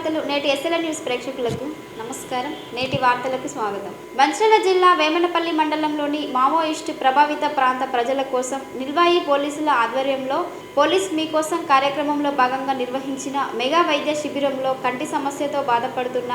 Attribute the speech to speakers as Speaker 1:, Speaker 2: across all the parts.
Speaker 1: వార్తలు నేటి SL news ప్రేక్షకులకు నమస్కారం. నేటి వార్తలకు స్వాగతం. మంచిర్యాల జిల్లా వేమనపల్లి మండలంలోని మావోయిస్టు ప్రభావిత ప్రాంత ప్రజల కోసం నిల్వాయి పోలీసుల ఆధ్వర్యంలో పోలీస్ మీకోసం కార్యక్రమంలో భాగంగా నిర్వహించిన మెగా వైద్య శిబిరంలో కంటి సమస్యతో బాధపడుతున్న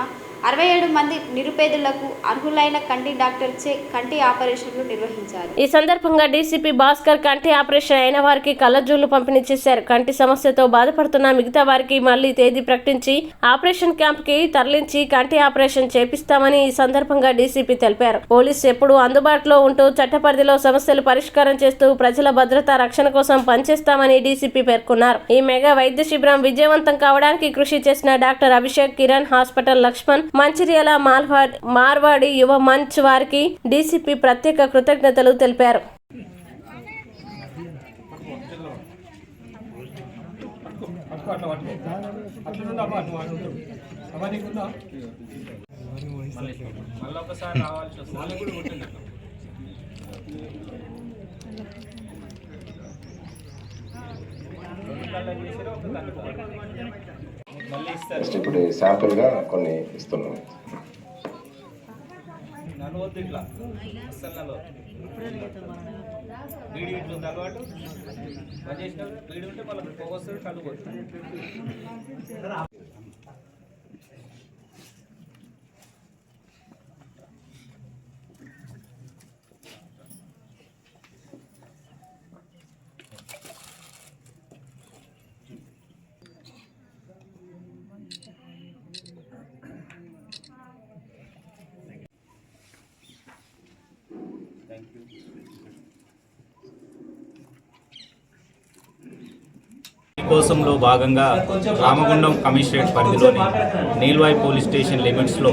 Speaker 1: 67 మంది నిరుపేదలకు అర్హులైన కంటి డాక్టర్చే కంటి ఆపరేషన్లు నిర్వహించారు.
Speaker 2: ఈ సందర్భంగా డీసీపీ భాస్కర్ కంటి ఆపరేషన్ అయిన వారికి కళ్ళజోళ్లు పంపిణీ చేశారు. కంటి సమస్యతో బాధపడుతున్న మిగతా వారికి మళ్లీ తేదీ ప్రకటించి ఆపరేషన్ క్యాంప్ కి తరలించి కంటి ఆపరేషన్ చేపిస్తామని ఈ సందర్భంగా డీసీపీ తెలిపారు. పోలీసు ఎప్పుడూ అందుబాటులో ఉంటూ చట్ట పరిధిలో సమస్యలు పరిష్కారం చేస్తూ ప్రజల భద్రత రక్షణ కోసం పనిచేస్తామని డీసీపీ పేర్కొన్నారు. ఈ మెగా వైద్య శిబిరం విజయవంతం కావడానికి కృషి చేసిన డాక్టర్ అభిషేక్, కిరణ్, హాస్పిటల్ లక్ష్మణ్, మంచిర్యాల మార్వాడి యువ మంచ్ వారికి డీసీపీ ప్రత్యేక కృతజ్ఞతలు తెలిపారు.
Speaker 3: ఇప్పుడు శాంపుల్గా కొన్ని ఇస్తున్నాం.
Speaker 4: నలవద్దు ఇట్లా అస్సలు నలవద్దు. బీడి ఇట్లు ఉంది అలవాటు పని చేసిన బీడి ఉంటే మళ్ళీ పొగొస్తుంది, కళ్ళు పోతుంది. కోసంలో భాగంగా రామగుండం కమిషనరేట్ పరిధిలోని నీల్వాయి పోలీస్ స్టేషన్ లిమిట్స్లో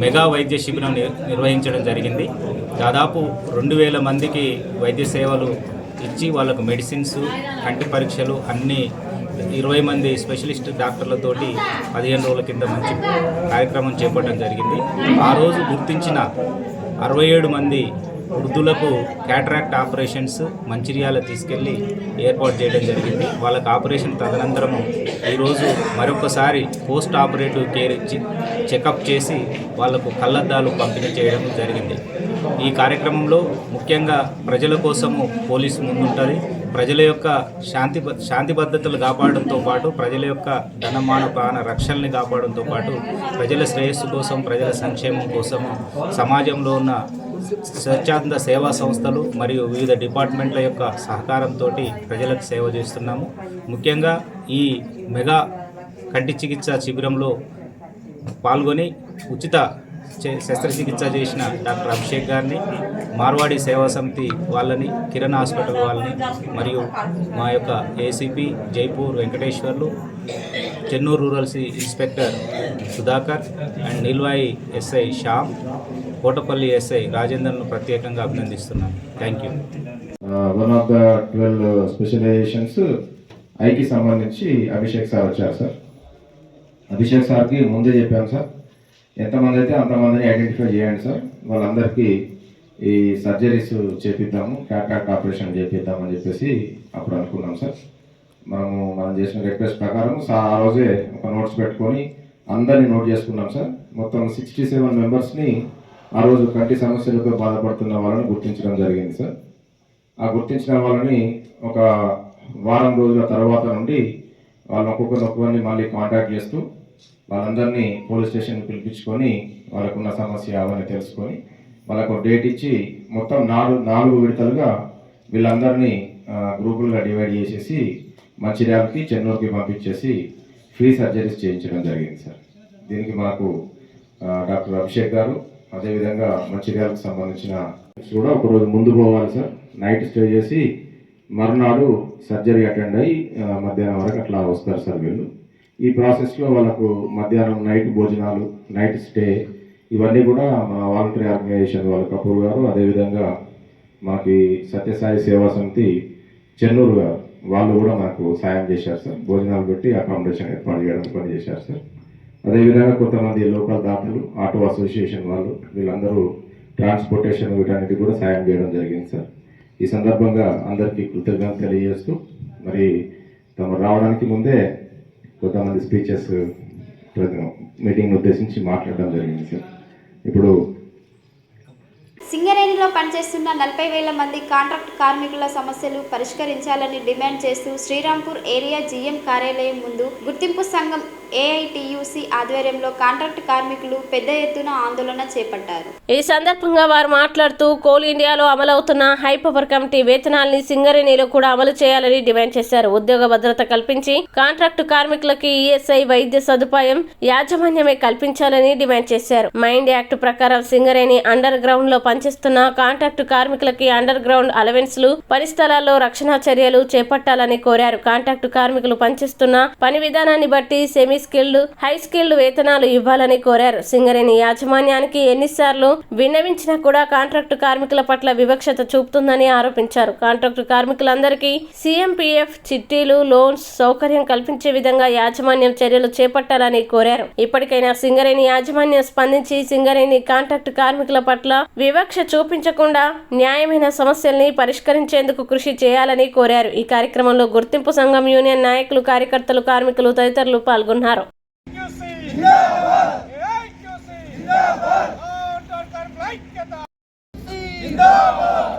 Speaker 4: మెగా వైద్య శిబిరం నిర్వహించడం జరిగింది. దాదాపు 2000 మందికి వైద్య సేవలు ఇచ్చి వాళ్ళకు మెడిసిన్స్, కంటి పరీక్షలు అన్నీ 20 మంది స్పెషలిస్ట్ డాక్టర్లతోటి 15 రోజుల కింద మంచి కార్యక్రమం చేపట్టడం జరిగింది. ఆ రోజు గుర్తించిన 67 మంది వృద్ధులకు క్యాటరాక్ట్ ఆపరేషన్స్ మంచిర్యాల తీసుకెళ్లి ఏర్పాటు చేయడం జరిగింది. వాళ్ళకి ఆపరేషన్ తదనంతరము ఈరోజు మరొకసారి పోస్ట్ ఆపరేటివ్ కేర్ ఇచ్చి చెకప్ చేసి వాళ్లకు కళ్ళద్దాలు పంపిణీ చేయడం జరిగింది. ఈ కార్యక్రమంలో ముఖ్యంగా ప్రజల కోసము పోలీసు ముందుంటుంది. ప్రజల యొక్క శాంతి భద్రతలు కాపాడడంతో పాటు ప్రజల యొక్క ధనమాన ప్రాణ రక్షణని కాపాడడంతో పాటు ప్రజల శ్రేయస్సు కోసం, ప్రజల సంక్షేమం కోసము సమాజంలో ఉన్న స్వచ్ఛంద సేవా సంస్థలు మరియు వివిధ డిపార్ట్మెంట్ల యొక్క సహకారంతో ప్రజలకు సేవ చేస్తున్నాము. ముఖ్యంగా ఈ మెగా కంటి చికిత్స శిబిరంలో పాల్గొని ఉచిత శస్త్రచికిత్స చేసిన డాక్టర్ అభిషేక్ గారిని, మార్వాడి సేవా సమితి వాళ్ళని, కిరణ్ హాస్పిటల్ వాళ్ళని మరియు మా యొక్క ACP Jaipur Venkateshwarlu, Chennur rural inspector Sudhakar and Neelwai SI Shyam, Kotapalli SI రాజేందర్ను ప్రత్యేకంగా అభినందిస్తున్నాను. Thank you.
Speaker 3: One of the 12 specialisations ఐకి సంబంధించి అభిషేక్ సార్ వచ్చారు సార్. అభిషేక్ సార్కి ముందే చెప్పాను సార్, ఎంతమంది అయితే అంతమందిని ఐడెంటిఫై చేయండి సార్, వాళ్ళందరికీ ఈ సర్జరీస్ చేపిద్దాము, క్యాటరాక్ట్ ఆపరేషన్ చేపిద్దామని చెప్పేసి అప్పుడు అనుకున్నాం సార్. మనం చేసిన రిక్వెస్ట్ ప్రకారం సార్ ఆ రోజే ఒక నోట్స్ పెట్టుకొని అందరినీ నోట్ చేసుకున్నాం సార్. మొత్తం 67 మెంబర్స్ని ఆ రోజు కంటి సమస్యలతో బాధపడుతున్న వాళ్ళని గుర్తించడం జరిగింది సార్. ఆ గుర్తించిన వాళ్ళని ఒక వారం రోజుల తర్వాత నుండి వాళ్ళని ఒక్కొక్కరిని మళ్ళీ కాంటాక్ట్ చేస్తూ వాళ్ళందరినీ పోలీస్ స్టేషన్ పిలిపించుకొని వాళ్ళకున్న సమస్య అవన్నీ తెలుసుకొని వాళ్ళకు డేట్ ఇచ్చి మొత్తం 4 విడతలుగా వీళ్ళందరినీ గ్రూపులుగా డివైడ్ చేసేసి మంచిర్యాలకి, చెన్నూరుకి పంపించేసి ఫ్రీ సర్జరీస్ చేయించడం జరిగింది సార్. దీనికి మాకు డాక్టర్ అభిషేక్ గారు, అదేవిధంగా మంచిర్యాలకు సంబంధించిన కూడా ఒకరోజు ముందు పోవాలి సార్. నైట్ స్టే చేసి మరునాడు సర్జరీ అటెండ్ అయ్యి మధ్యాహ్నం వరకు అట్లా వస్తారు సార్ వీళ్ళు. ఈ ప్రాసెస్లో వాళ్ళకు మధ్యాహ్నం నైట్ భోజనాలు, నైట్ స్టే ఇవన్నీ కూడా మా వాలంటరీ ఆర్గనైజేషన్ వాళ్ళ కపూర్ గారు, అదేవిధంగా మాకు సత్యసాయి సేవా సమితి చెన్నూరు గారు వాళ్ళు కూడా మాకు సాయం చేశారు సార్. భోజనాలు పెట్టి అకామిడేషన్ ఏర్పాటు చేయడానికి పని చేశారు సార్. అదేవిధంగా కొంతమంది లోకల్ దాతలు, ఆటో అసోసియేషన్ వాళ్ళు వీళ్ళందరూ ట్రాన్స్పోర్టేషన్ వీటన్నిటి కూడా సాయం చేయడం జరిగింది సార్. ఈ సందర్భంగా అందరికీ కృతజ్ఞతలు తెలియజేస్తూ మరి తమ రావడానికి ముందే కొంతమంది స్పీచెస్ మీటింగ్ను ఉద్దేశించి మాట్లాడడం జరిగింది సార్. ఇప్పుడు
Speaker 1: సింగరేణిలో పనిచేస్తున్న 40,000 మంది కాంట్రాక్ట్ కార్మికుల సమస్యలు పరిష్కరించాలని డిమాండ్ చేస్తూ శ్రీరాంపూర్ ఏరియా జీఎం కార్యాలయం ముందు గుర్తింపు సంఘం ఏఐటియుసి ఆధ్వర్యంలో కాంట్రాక్ట్ కార్మికులు పెద్ద ఎత్తున ఆందోళన చేపట్టారు.
Speaker 2: ఈ సందర్భంగా వారు మాట్లాడుతూ కోల్ ఇండియాలో అమలవుతున్న హై పవర్ కమిటీ వేతనాల్ని సింగరేణిలో కూడా అమలు చేయాలని డిమాండ్ చేశారు. ఉద్యోగ భద్రత కల్పించి కాంట్రాక్టు కార్మికులకి ఈఎస్ఐ వైద్య సదుపాయం యాజమాన్యమే కల్పించాలని డిమాండ్ చేశారు. మైండ్ యాక్ట్ ప్రకారం సింగరేణి అండర్ గ్రౌండ్ లో పనిచేస్తున్న కాంట్రాక్టు కార్మికులకి అండర్ గ్రౌండ్ అలవెన్స్లు, పని స్థలాల్లో రక్షణ చర్యలు చేపట్టాలని కోరారు. కాంట్రాక్టు కార్మికులు పనిచేస్తున్న పని విధానాన్ని బట్టి సెమీ స్కిల్డ్, హై స్కిల్డ్ వేతనాలు ఇవ్వాలని కోరారు. సింగరేణి యాజమాన్యానికి ఎన్నిసార్లు విన్నవించినా కూడా కాంట్రాక్టు కార్మికుల పట్ల వివక్షత చూపుతుందని ఆరోపించారు. కాంట్రాక్టు కార్మికులందరికీ సీఎంపీఎఫ్ చిట్టీలు, లోన్స్ సౌకర్యం కల్పించే విధంగా యాజమాన్యం చర్యలు చేపట్టాలని కోరారు. ఇప్పటికైనా సింగరేణి యాజమాన్యం స్పందించి సింగరేణి కాంట్రాక్టు కార్మికుల పట్ల వివక్ష చూపించకుండా న్యాయమైన సమస్యల్ని పరిష్కరించేందుకు కృషి చేయాలని కోరారు. ఈ కార్యక్రమంలో గుర్తింపు సంఘం యూనియన్ నాయకులు, కార్యకర్తలు, కార్మికులు తదితరులు పాల్గొన్నారు.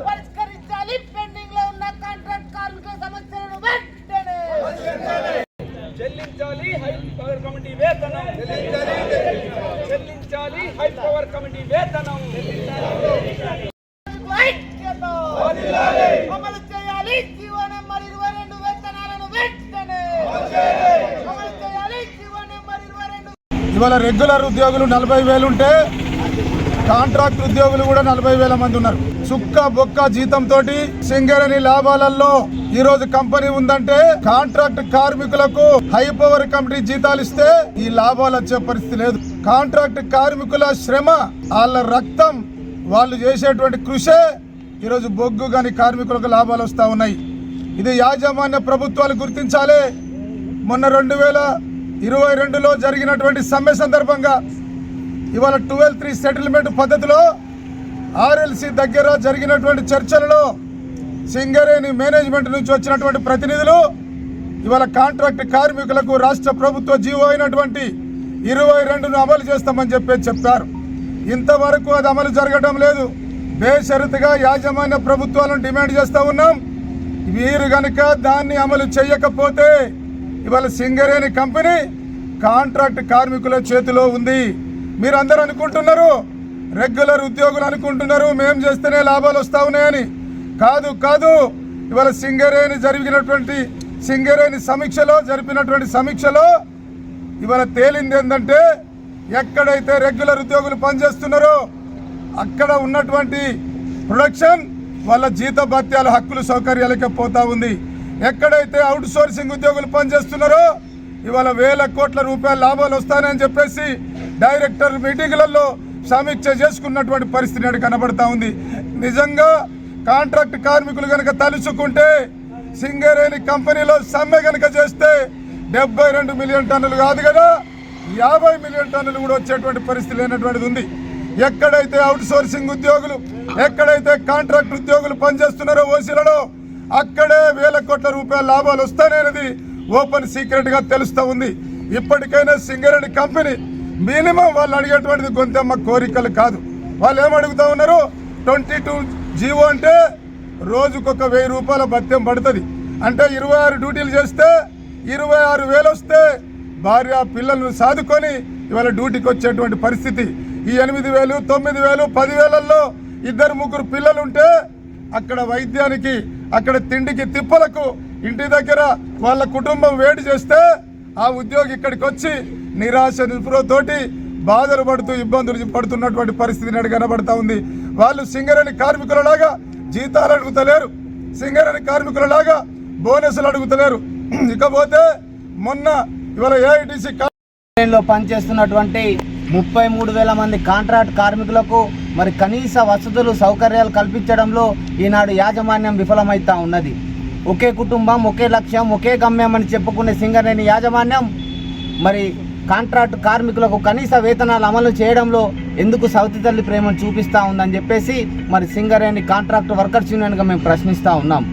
Speaker 5: పరిష్కరించాలి పెండింగ్ లో ఉన్న కాంట్రాక్ట్ కార్మికుల సమస్యలను వెంటనే చెల్లించాలి. హై పవర్ కమిటీ వేతనం చెల్లించాలి. హై పవర్ కమిటీ వేతనం అమలు చేయాలి. జీవో నెంబర్ 22 వేతనాలను వెంటనే అమలు చేయాలి. GO number 22.
Speaker 6: ఇవాళ రెగ్యులర్ ఉద్యోగులు 40,000 ఉంటే కాంట్రాక్ట్ ఉద్యోగులు కూడా 40,000 మంది ఉన్నారు. సుక్క బొక్క జీతంతో సింగరేణి లాభాలలో ఈ రోజు కంపెనీ ఉందంటే కాంట్రాక్ట్ కార్మికులకు హై పవర్ కమిటీ జీతాలు ఇస్తే ఈ లాభాలు వచ్చే పరిస్థితి లేదు. కాంట్రాక్ట్ కార్మికుల శ్రమ, వాళ్ళ రక్తం, వాళ్ళు చేసేటువంటి కృషే ఈరోజు బొగ్గు గాని కార్మికులకు లాభాలు వస్తూ ఉన్నాయి. ఇది యాజమాన్య ప్రభుత్వాలు గుర్తించాలి. మొన్న 2022లో జరిగినటువంటి సమ్మె సందర్భంగా ఇవాళ 12-3 సెటిల్మెంట్ పద్ధతిలో ఆర్ఎల్సి దగ్గర జరిగినటువంటి చర్చలలో సింగరేణి మేనేజ్మెంట్ నుంచి వచ్చినటువంటి ప్రతినిధులు ఇవాళ కాంట్రాక్ట్ కార్మికులకు రాష్ట్ర ప్రభుత్వ జీవో అయినటువంటి 22ను అమలు చేస్తామని చెప్పారు. ఇంతవరకు అది అమలు జరగడం లేదు. బేషరతుగా యాజమాన్య ప్రభుత్వాలను డిమాండ్ చేస్తూ ఉన్నాం. వీరు గనక దాన్ని అమలు చేయకపోతే ఇవాళ సింగరేణి కంపెనీ కాంట్రాక్ట్ కార్మికుల చేతిలో ఉంది. మీరందరూ అనుకుంటున్నారు, రెగ్యులర్ ఉద్యోగులు అనుకుంటున్నారు మేము చేస్తేనే లాభాలు వస్తూ ఉన్నాయని. కాదు. ఇవాళ సింగరేణి జరిపినటువంటి సమీక్షలో ఇవాళ తేలింది ఏంటంటే ఎక్కడైతే రెగ్యులర్ ఉద్యోగులు పనిచేస్తున్నారో అక్కడ ఉన్నటువంటి ప్రొడక్షన్ వాళ్ళ జీత భత్యాల హక్కులు సౌకర్యాలకే పోతా ఉంది. ఎక్కడైతే అవుట్ సోర్సింగ్ ఉద్యోగులు పనిచేస్తున్నారో ఇవాళ వేల కోట్ల రూపాయల లాభాలు వస్తాయని చెప్పేసి డైరెక్టర్ మీటింగ్లలో సమీక్ష చేసుకున్నటువంటి పరిస్థితి కనబడతా ఉంది. నిజంగా కాంట్రాక్ట్ కార్మికులు కనుక తలుచుకుంటే సింగరేణి కంపెనీలో సమ్మె కనుక చేస్తే 72 మిలియన్ టన్నులు కాదు కదా 50 మిలియన్ టన్నులు కూడా వచ్చేటువంటి పరిస్థితి లేనటువంటిది ఉంది. ఎక్కడైతే అవుట్ సోర్సింగ్ ఉద్యోగులు, ఎక్కడైతే కాంట్రాక్ట్ ఉద్యోగులు పనిచేస్తున్నారో ఓసీలలో అక్కడే వేల కోట్ల రూపాయల లాభాలు వస్తాయనేది ఓపెన్ సీక్రెట్ గా తెలుస్తూ ఉంది. ఇప్పటికైనా సింగరేణి కంపెనీ మినిమం వాళ్ళు అడిగేటువంటిది గొంతెమ్మ కోరికలు కాదు. వాళ్ళు ఏమడుగుతా ఉన్నారు, 22 జీవో అంటే రోజుకొక 1000 రూపాయల భత్యం పడుతుంది. అంటే 26 డ్యూటీలు చేస్తే 26,000 వస్తే భార్య పిల్లలను సాదుకొని ఇవాళ డ్యూటీకి వచ్చేటువంటి పరిస్థితి. ఈ 8,000, 9,000, 10,000ల్లో 2-3 పిల్లలు ఉంటే అక్కడ వైద్యానికి, అక్కడ తిండికి, తిప్పలకు ఇంటి దగ్గర వాళ్ళ కుటుంబం వేడి చేస్తే ఆ ఉద్యోగి ఇక్కడికి వచ్చి నిరాశ నిస్పృహతోటి బాధలు పడుతూ ఇబ్బందులు పడుతున్నటువంటి పరిస్థితి కనబడతా ఉంది. వాళ్ళు సింగరేణి కార్మికులలాగా జీతాలు అడుగుతలేరు, సింగరేణి కార్మికులలాగా బోనసులు అడుగుతలేరు. ఇకపోతే మొన్న ఇవాళ ఏఐటీసీ
Speaker 7: లో పనిచేస్తున్నటువంటి 33,000 మంది కాంట్రాక్ట్ కార్మికులకు మరి కనీస వసతులు, సౌకర్యాలు కల్పించడంలో ఈనాడు యాజమాన్యం విఫలమైతా ఉన్నది. ఒకే కుటుంబం, ఒకే లక్ష్యం, ఒకే గమ్యం అని చెప్పుకునే సింగరేణి యాజమాన్యం మరి కాంట్రాక్ట్ కార్మికులకు కనీస వేతనాలు అమలు చేయడంలో ఎందుకు సౌతి తల్లి ప్రేమను చూపిస్తూ ఉందని చెప్పేసి మరి సింగరేణి కాంట్రాక్ట్ వర్కర్స్ యూనియన్గా మేము ప్రశ్నిస్తూ ఉన్నాం.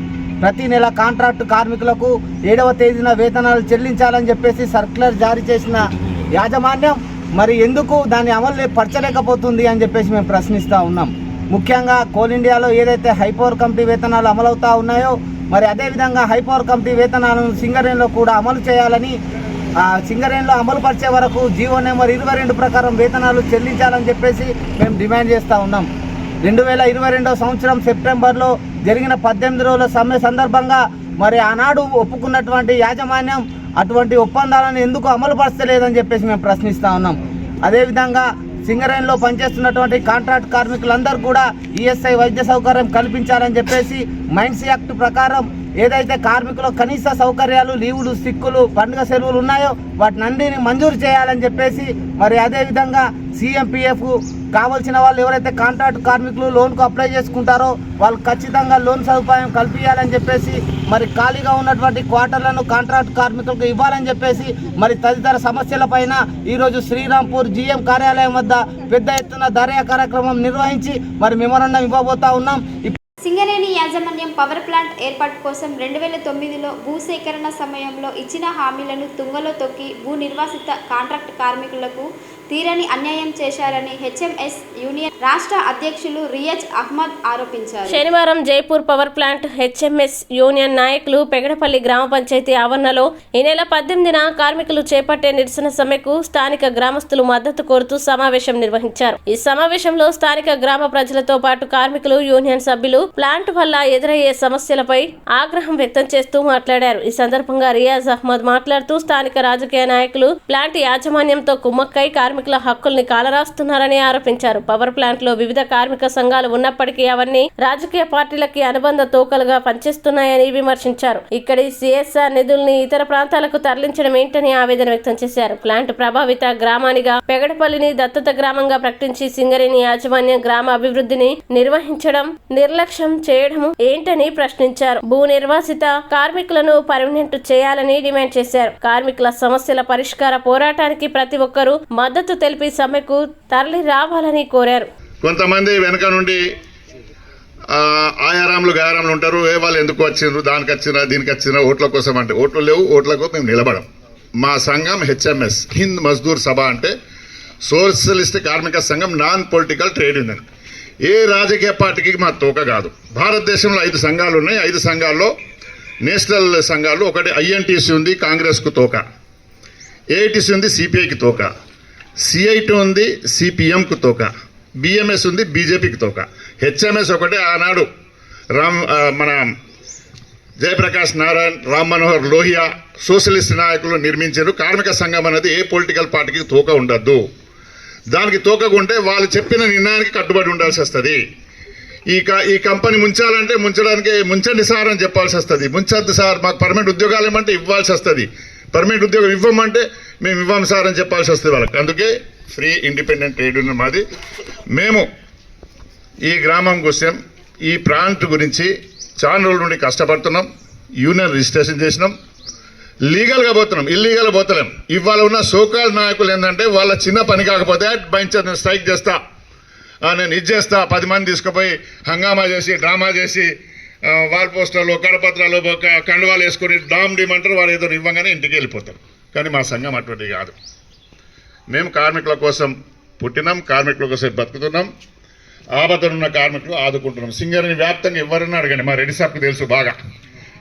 Speaker 7: ప్రతి నెల కాంట్రాక్ట్ కార్మికులకు 7వ తేదీన వేతనాలు చెల్లించాలని చెప్పేసి సర్క్యులర్ జారీ చేసిన యాజమాన్యం మరి ఎందుకు దాన్ని అమలు పరచలేకపోతుంది అని చెప్పేసి మేము ప్రశ్నిస్తూ ఉన్నాం. ముఖ్యంగా కోల్ ఇండియాలో ఏదైతే హైపవర్ కమిటీ వేతనాలు అమలవుతూ ఉన్నాయో మరి అదేవిధంగా హైపవర్ కమిటీ వేతనాలను సింగరేణిలో కూడా అమలు చేయాలని, సింగరేణిలో అమలు పరిచే వరకు జీవో నెంబర్ 22 ప్రకారం వేతనాలు చెల్లించాలని చెప్పేసి మేము డిమాండ్ చేస్తూ ఉన్నాం. 2022 సంవత్సరం సెప్టెంబర్లో జరిగిన 18 రోజుల సమ్మె సందర్భంగా మరి ఆనాడు ఒప్పుకున్నటువంటి యాజమాన్యం అటువంటి ఒప్పందాలను ఎందుకు అమలు పరచలేదని చెప్పేసి మేము ప్రశ్నిస్తూ ఉన్నాం. అదేవిధంగా సింగరేణిలో పనిచేస్తున్నటువంటి కాంట్రాక్ట్ కార్మికులందరూ కూడా ఈఎస్ఐ వైద్య సౌకర్యం కల్పించాలని చెప్పేసి మైన్స్ యాక్ట్ ప్రకారం ఏదైతే కార్మికుల కనీస సౌకర్యాలు, లీవులు, సిక్కులు, పండుగ సెలవులు ఉన్నాయో వాటినన్నిటిని మంజూరు చేయాలని చెప్పేసి మరి అదేవిధంగా సిఎంపిఎఫ్ కావాల్సిన వాళ్ళు ఎవరైతే కాంట్రాక్ట్ కార్మికులు లోన్కు అప్లై చేసుకుంటారో వాళ్ళు ఖచ్చితంగా లోన్ సదుపాయం కల్పించాలని చెప్పేసి మరి ఖాళీగా ఉన్నటువంటి క్వార్టర్లను కాంట్రాక్ట్ కార్మికులకు ఇవ్వాలని చెప్పేసి మరి తదితర సమస్యలపైన ఈరోజు శ్రీరాంపూర్ జీఎం కార్యాలయం వద్ద పెద్ద ఎత్తున ధర్నా కార్యక్రమం నిర్వహించి మరి మెమోరాండం ఇవ్వబోతా ఉన్నాం.
Speaker 1: సింగరేణి యాజమాన్యం పవర్ ప్లాంట్ ఏర్పాటు కోసం 2009లో భూసేకరణ సమయంలో ఇచ్చిన హామీలను తుంగలో తొక్కి భూ నిర్వాసిత కాంట్రాక్ట్ కార్మికులకు తీరని అన్యాయం చేశారని హెచ్ఎంఎస్ యూనియన్ రాష్ట్ర అధ్యక్షులు రియాజ్ అహ్మద్ ఆరోపించారు.
Speaker 2: శనివారం Jaipur power plant HMS union నాయకులు పెగడపల్లి గ్రామ పంచాయతీ ఆవరణలో ఈ నెల 18న కార్మికులు చేపట్టే నిరసన సమ్మెకు స్థానిక గ్రామస్తులు మద్దతు కోరుతూ సమావేశం నిర్వహించారు. ఈ సమావేశంలో స్థానిక గ్రామ ప్రజలతో పాటు కార్మికులు, యూనియన్ సభ్యులు ప్లాంట్ వల్ల ఎదురయ్యే సమస్యలపై ఆగ్రహం వ్యక్తం చేస్తూ మాట్లాడారు. ఈ సందర్భంగా రియాజ్ అహ్మద్ మాట్లాడుతూ స్థానిక రాజకీయ నాయకులు ప్లాంట్ యాజమాన్యంతో కుమ్మక్కై కార్మికుల హక్కుల్ని కాలరాస్తున్నారని ఆరోపించారు. పవర్ ప్లాంట్ లో వివిధ కార్మిక సంఘాలు ఉన్నప్పటికీ అవన్నీ రాజకీయ పార్టీలకి అనుబంధ తోకలుగా పనిచేస్తున్నాయని విమర్శించారు. ఇక్కడి సిఎస్ఆర్ నిధుల్ని ఇతర ప్రాంతాలకు తరలించడం ఏంటని ఆవేదన వ్యక్తం చేశారు. ప్లాంట్ ప్రభావిత గ్రామానిగా పెగడపల్లిని దత్తత గ్రామంగా ప్రకటించి సింగరేణి యాజమాన్యం గ్రామ అభివృద్ధిని నిర్వహించడం నిర్లక్ష్యం చేయడం ఏంటని ప్రశ్నించారు. భూ నిర్వాసిత కార్మికులను పర్మనెంట్ చేయాలని డిమాండ్ చేశారు. కార్మికుల సమస్యల పరిష్కార పోరాటానికి ప్రతి ఒక్కరూ మద్దతు తెలిపి సమ్మెకు తరలి రావాలని కోరారు.
Speaker 8: కొంతమంది వెనక నుండి ఆయారాములు గాయారాములు ఉంటారు. వాళ్ళు ఎందుకు వచ్చిండ్రు, దానికి వచ్చినా దీనికి వచ్చినా ఓట్ల కోసం అంటే ఓట్లు లేవు, ఓట్లకు మేము నిలబడం. మా సంఘం హెచ్ఎంఎస్ హింద్ మజ్దూర్ సభ అంటే సోషలిస్ట్ కార్మిక సంఘం, నాన్ పొలిటికల్ ట్రేడ్ యూనియన్. ఏ రాజకీయ పార్టీకి మా తోక కాదు. భారతదేశంలో 5 సంఘాలు ఉన్నాయి. 5 సంఘాల్లో నేషనల్ సంఘాలు ఒకటి ఐఎన్టీసీ ఉంది, కాంగ్రెస్కు తోక. ఏఐటీసీ ఉంది, సిపిఐకి తోక. సిఐటి ఉంది, సిపిఎంకు తోక. బిఎంఎస్ ఉంది, బీజేపీకి తోక. హెచ్ఎంఎస్ ఒకటే ఆనాడు మన జయప్రకాష్ నారాయణ్, రామ్ మనోహర్ లోహియా సోషలిస్ట్ నాయకులు నిర్మించారు. కార్మిక సంఘం అనేది ఏ పొలిటికల్ పార్టీకి తోక ఉండద్దు. దానికి తోకకుంటే వాళ్ళు చెప్పిన నిర్ణయానికి కట్టుబడి ఉండాల్సి వస్తుంది. ఈ కంపెనీ ముంచాలంటే ముంచండి సార్ అని చెప్పాల్సి వస్తుంది. ముంచద్దు సార్, మాకు పర్మనెంట్ ఉద్యోగాలు ఏమంటే ఇవ్వాల్సి వస్తుంది. పర్మనెంట్ ఉద్యోగం ఇవ్వమంటే మేము ఇవ్వం సార్ అని చెప్పాల్సి వస్తుంది వాళ్ళకి. అందుకే ఫ్రీ ఇండిపెండెంట్ ట్రేడ్ యూనియన్ మాది. మేము ఈ గ్రామం కోసం, ఈ ప్రాంట్ గురించి చాలా రోజుల నుండి కష్టపడుతున్నాం. యూనియన్ రిజిస్ట్రేషన్ చేసినాం, లీగల్గా పోతున్నాం, ఇల్లీగల్గా పోతలేం. ఇవాళ ఉన్న సోకాల్ నాయకులు ఏంటంటే వాళ్ళ చిన్న పని కాకపోతే నేను స్ట్రైక్ చేస్తా, నేను ఇది చేస్తా, 10 మంది తీసుకుపోయి హంగామా చేసి డ్రామా చేసి వాల్ పోస్టర్లు, కరపత్రాలు, కండువాలు వేసుకొని డామ్ డిమంటారు. వాళ్ళు ఏదో ఇవ్వగానే ఇంటికి వెళ్ళిపోతారు. కానీ మా సంఘం అటువంటిది కాదు. మేము కార్మికుల కోసం పుట్టినాం, కార్మికుల కోసం బతుకుతున్నాం. ఆపదనున్న కార్మికులు ఆదుకుంటున్నాం. సింగరేణి వ్యాప్తంగా ఎవరన్నా అడగండి, మా రెడ్డి సార్కు తెలుసు బాగా,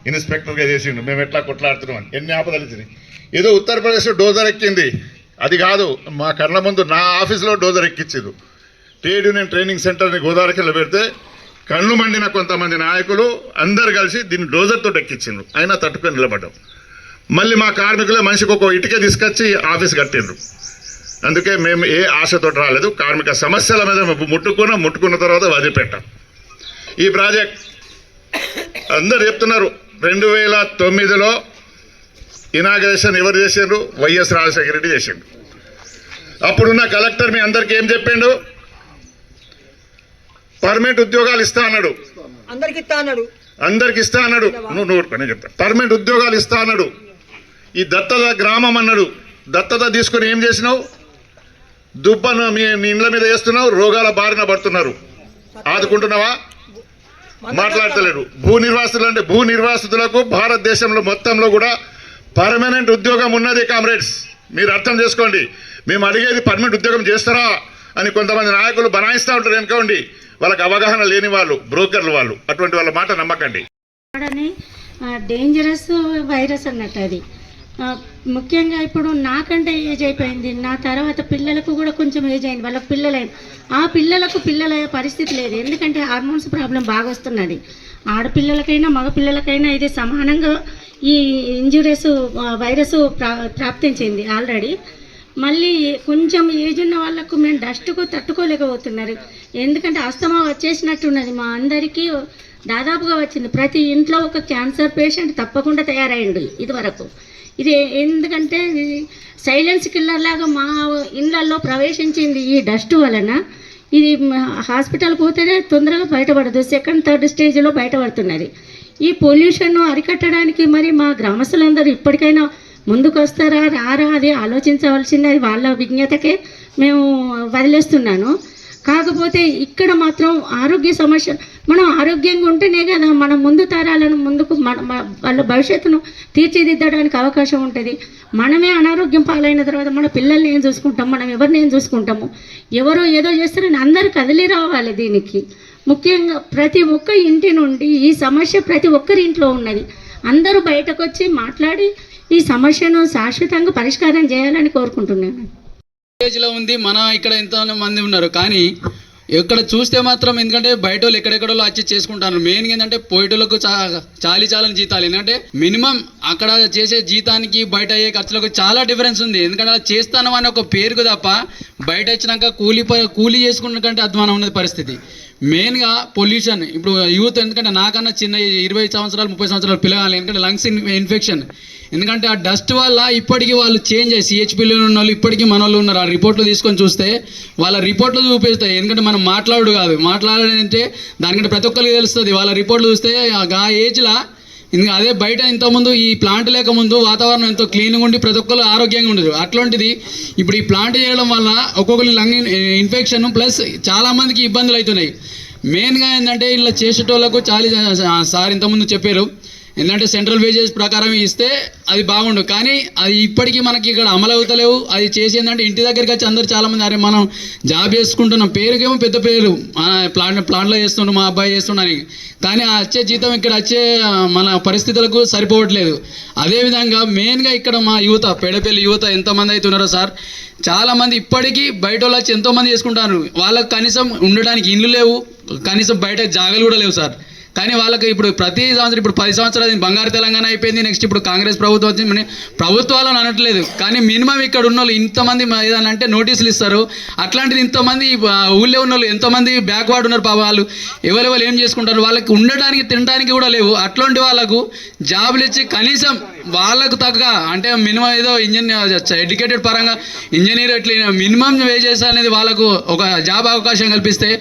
Speaker 8: ఇన్స్పెక్టర్గా చేసిండు మేము ఎట్లా కొట్లాడుతున్నాం, ఎన్ని ఆపదలు ఇచ్చినాయి. ఏదో ఉత్తరప్రదేశ్లో డోజర్ ఎక్కింది, అది కాదు. మా కళ్ళ ముందు నా ఆఫీస్లో డోజర్ ఎక్కించారు. ట్రేడ్ యూనియన్ ట్రైనింగ్ సెంటర్ని గోదావరికిలో పెడితే కళ్ళు మండిన కొంతమంది నాయకులు అందరు కలిసి దీన్ని డోజర్తో ఎక్కించిండ్రు. అయినా తట్టుకొని నిలబడ్డాం. మళ్ళీ మా కార్మికులే మనిషికి ఒక ఇటుక తీసుకొచ్చి ఆఫీస్ కట్టిండ్రు. అందుకే మేము ఏ ఆశతో రాలేదు. కార్మిక సమస్యల మీద ముట్టుకున్న తర్వాత వదిలిపెట్టాం. ఈ ప్రాజెక్ట్ అందరు చెప్తున్నారు 2009లో ఇనాగ్రేషన్ ఎవరు చేసిండ్రు? వైఎస్ రాజశేఖర రెడ్డి చేసిండు. అప్పుడున్న కలెక్టర్ మీ అందరికి ఏం చెప్పిండు? పర్మనెంట్ ఉద్యోగాలు ఇస్తా అన్నాడు, అందరికి ఇస్తా అన్నాడు. నువ్వు పని చెప్తా, పర్మనెంట్ ఉద్యోగాలు ఇస్తా అన్నాడు. ఈ దత్తత గ్రామం అన్నాడు. దత్తత తీసుకుని ఏం చేసినావు? దుబ్బను మీ ఇండ్ల మీద వేస్తున్నావు, రోగాల బారిన పడుతున్నారు. ఆదుకుంటున్నావా? మాట్లాడతలేరు. భూ నిర్వాసితులు అంటే భూ నిర్వాసితులకు భారతదేశంలో మొత్తంలో కూడా పర్మనెంట్ ఉద్యోగం ఉన్నది కామ్రేడ్స్. మీరు అర్థం చేసుకోండి. మేము అడిగేది పర్మనెంట్ ఉద్యోగం చేస్తారా అని కొంతమంది నాయకులు బనాయిస్తూ ఉంటారు వెనుకోండి. వాళ్ళకి అవగాహన లేని వాళ్ళు, బ్రోకర్లు వాళ్ళు, అటువంటి వాళ్ళ మాట నమ్మకండి.
Speaker 9: డేంజరస్ వైరస్ అన్నట్టు అది. ముఖ్యంగా ఇప్పుడు నాకంటే ఏజ్ అయిపోయింది, నా తర్వాత పిల్లలకు కూడా కొంచెం ఏజ్ అయింది, వాళ్ళకి పిల్లలైంది. ఆ పిల్లలకు పిల్లలయ్యే పరిస్థితి లేదు, ఎందుకంటే హార్మోన్స్ ప్రాబ్లం బాగా వస్తున్నది. ఆడపిల్లలకైనా మగపిల్లలకైనా ఇది సమానంగా ఈ ఇంజురీస్ వైరస్ ప్రాప్తించింది ఆల్రెడీ. మళ్ళీ కొంచెం ఏజ్ ఉన్న వాళ్ళకు మేము డస్ట్కు తట్టుకోలేకపోతున్నారు, ఎందుకంటే అస్తమా వచ్చేసినట్టున్నది. మా అందరికీ దాదాపుగా వచ్చింది. ప్రతి ఇంట్లో ఒక క్యాన్సర్ పేషెంట్ తప్పకుండా తయారైంది ఇదివరకు. ఇది ఎందుకంటే సైలెన్స్ కిల్లర్ లాగా మా ఇళ్ళల్లో ప్రవేశించింది ఈ డస్ట్ వలన. ఇది హాస్పిటల్కి పోతేనే తొందరగా బయటపడదు, సెకండ్ థర్డ్ స్టేజ్లో బయటపడుతున్నది. ఈ పొల్యూషన్ అరికట్టడానికి మరి మా గ్రామస్తులందరూ ఇప్పటికైనా ముందుకు వస్తారా రారా అది ఆలోచించవలసింది, అది వాళ్ళ విజ్ఞతకే మేము వదిలేస్తున్నాను. కాకపోతే ఇక్కడ మాత్రం ఆరోగ్య సమస్య, మనం ఆరోగ్యంగా ఉంటేనే కదా మన ముందు తరాలను ముందుకు వాళ్ళ భవిష్యత్తును తీర్చిదిద్దడానికి అవకాశం ఉంటుంది. మనమే అనారోగ్యం పాలైన తర్వాత మన పిల్లల్ని ఏం చూసుకుంటాం, మనం ఎవరిని ఏం చూసుకుంటాము? ఎవరో ఏదో చేస్తారని అందరూ కదిలి రావాలి దీనికి. ముఖ్యంగా ప్రతి ఒక్క ఇంటి నుండి ఈ సమస్య ప్రతి ఒక్కరి ఇంట్లో ఉన్నది. అందరూ బయటకు వచ్చి మాట్లాడి ఈ సమస్యను శాశ్వతంగా పరిష్కారం చేయాలని కోరుకుంటున్నాను.
Speaker 10: లో ఉంది మన ఇక్కడ ఎంతో మంది ఉన్నారు, కానీ ఎక్కడ చూస్తే మాత్రం ఎందుకంటే బయట వాళ్ళు ఎక్కడెక్కడో వచ్చి చేసుకుంటారు. మెయిన్ ఏంటంటే పోయేటోళ్ళకు చాలని జీతాలు, ఎందుకంటే మినిమం అక్కడ చేసే జీతానికి బయట అయ్యే ఖర్చులకు చాలా డిఫరెన్స్ ఉంది. ఎందుకంటే అలా చేస్తాను అని ఒక పేరుకు తప్ప బయట వచ్చినాక కూలీ చేసుకున్న కంటే అధ్వానం ఉన్నది పరిస్థితి. మెయిన్గా పొల్యూషన్. ఇప్పుడు యూత్ ఎందుకంటే నాకన్నా చిన్న 20 సంవత్సరాలు 30 సంవత్సరాలు పిల్లగాలి, ఎందుకంటే లంగ్స్ ఇన్ఫెక్షన్. ఎందుకంటే ఆ డస్ట్ వల్ల ఇప్పటికీ వాళ్ళు చేంజ్ అయ్యి సిహెచ్పిలో ఉన్న వాళ్ళు ఇప్పటికీ మన వాళ్ళు ఉన్నారు. ఆ రిపోర్ట్లు తీసుకొని చూస్తే వాళ్ళ రిపోర్ట్లు చూపిస్తాయి. ఎందుకంటే మనం మాట్లాడాలంటే దానికంటే ప్రతి ఒక్కరికి తెలుస్తుంది. వాళ్ళ రిపోర్ట్లు చూస్తే ఆ ఏజ్లో అదే బయట ఇంతకుముందు ఈ ప్లాంట్ లేకముందు వాతావరణం ఎంతో క్లీన్గా ఉండి ప్రతి ఒక్కరు ఆరోగ్యంగా ఉండదు. అట్లాంటిది ఇప్పుడు ఈ ప్లాంట్ చేయడం వల్ల ఒక్కొక్కరి లంగ్ ఇన్ఫెక్షన్ ప్లస్ చాలామందికి ఇబ్బందులు అవుతున్నాయి. మెయిన్గా ఏంటంటే ఇలా చేసేటోళ్ళకు సార్ ఇంతకుముందు చెప్పారు, ఎందుకంటే సెంట్రల్ వేజెస్ ప్రకారం ఇస్తే అది బాగుండు, కానీ అది ఇప్పటికీ మనకి ఇక్కడ అమలు అవుతలేవు. అది చేసి ఏంటంటే ఇంటి దగ్గరికి వచ్చి అందరు చాలామంది అరే మనం జాబ్ చేసుకుంటున్నాం, పేరుకేమో పెద్ద పేరు ప్లాంట్లో చేస్తుండు మా అబ్బాయి చేస్తుండని, కానీ ఆ వచ్చే జీతం ఇక్కడ వచ్చే మన పరిస్థితులకు సరిపోవట్లేదు. అదేవిధంగా మెయిన్గా ఇక్కడ మా యువత, పెడపల్లి యువత ఎంతమంది అవుతున్నారో సార్, చాలామంది ఇప్పటికీ బయట వాళ్ళు వచ్చి ఎంతోమంది చేసుకుంటారు. వాళ్ళకు కనీసం ఉండడానికి ఇల్లు లేవు, కనీసం బయట జాగాలు కూడా లేవు సార్. కానీ వాళ్ళకి ఇప్పుడు ప్రతి సంవత్సరం ఇప్పుడు 10 సంవత్సరాలు బంగారు తెలంగాణ అయిపోయింది, నెక్స్ట్ ఇప్పుడు కాంగ్రెస్ ప్రభుత్వం వచ్చింది. ప్రభుత్వాలను అనట్లేదు, కానీ మినిమం ఇక్కడ ఉన్న వాళ్ళు ఇంతమంది ఏదైనా అంటే నోటీసులు ఇస్తారు. అట్లాంటిది ఇంతమంది ఊళ్ళో ఉన్న వాళ్ళు ఎంతమంది బ్యాక్వర్డ్ ఉన్నారు పాప, వాళ్ళు ఎవరెవరు ఏం చేసుకుంటారు, వాళ్ళకి ఉండడానికి తినడానికి కూడా లేవు. అట్లాంటి వాళ్ళకు జాబులు ఇచ్చి కనీసం వాళ్ళకు తగ్గ అంటే మినిమం ఏదో ఎడ్యుకేటెడ్ పరంగా ఇంజనీర్ ఎట్లా మినిమం వేజెస్ అనేది వాళ్ళకు ఒక జాబ్ అవకాశం కల్పిస్తే